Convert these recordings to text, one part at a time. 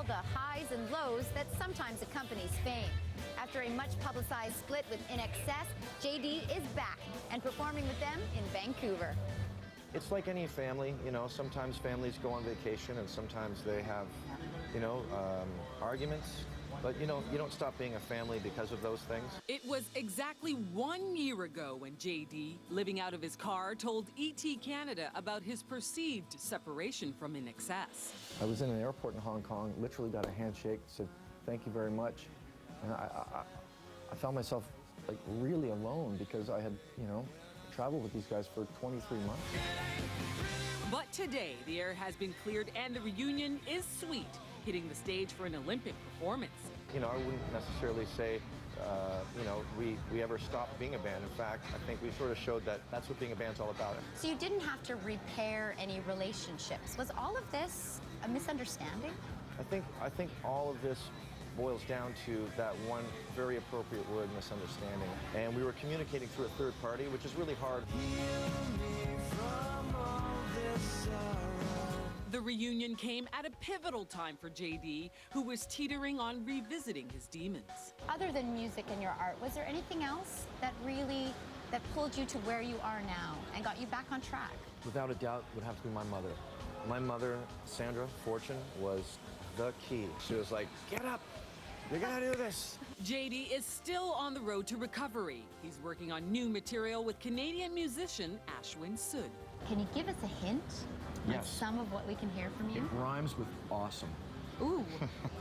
the highs and lows that sometimes accompanies fame. After a much publicized split with INXS, JD is back and performing with them in Vancouver. It's like any family, you know, sometimes families go on vacation and sometimes they have, you know, arguments. But, you know, you don't stop being a family because of those things. It was exactly 1 year ago when JD, living out of his car, told ETCanada about his perceived separation from INXS. I was in an airport in Hong Kong, literally got a handshake, said, thank you very much. And I found myself like really alone because I had, you know, traveled with these guys for 23 months. But today, the air has been cleared and the reunion is sweet, hitting the stage for an Olympic performance. You know, I wouldn't necessarily say, you know, we ever stopped being a band. In fact, I think we sort of showed that that's what being a band's all about. So you didn't have to repair any relationships. Was all of this a misunderstanding? I think all of this boils down to that one very appropriate word, misunderstanding. And we were communicating through a third party, which is really hard. The reunion came at a pivotal time for JD, who was teetering on revisiting his demons. Other than music and your art, was there anything else that pulled you to where you are now and got you back on track? Without a doubt, would have to be my mother. My mother, Sandra Fortune, was the key. She was like, get up, you're gonna do this. JD is still on the road to recovery. He's working on new material with Canadian musician Ashwin Sood. Can you give us a hint on Yes. some of what we can hear from you? It rhymes with awesome. Ooh,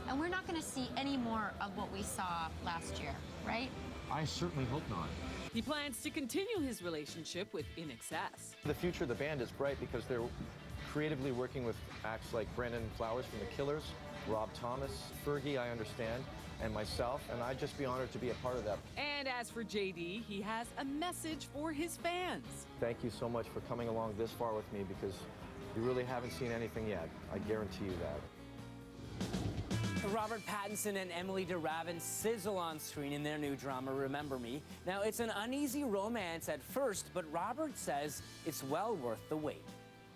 and we're not going to see any more of what we saw last year, right? I certainly hope not. He plans to continue his relationship with INXS. The future of the band is bright because they're creatively working with acts like Brandon Flowers from The Killers, Rob Thomas, Fergie, I understand, and myself, and I'd just be honored to be a part of that. And as for JD, he has a message for his fans. Thank you so much for coming along this far with me because you really haven't seen anything yet. I guarantee you that. Robert Pattinson and Emily DeRavin sizzle on screen in their new drama, Remember Me. Now, it's an uneasy romance at first, but Robert says it's well worth the wait.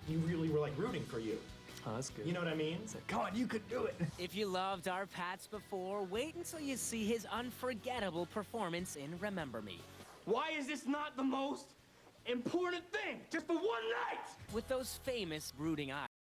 You really were like rooting for you. Oh, that's good. You know what I mean? It's like, come on, you could do it. If you loved our Pats before, wait until you see his unforgettable performance in Remember Me. Why is this not the most important thing? Just for one night! With those famous brooding eyes.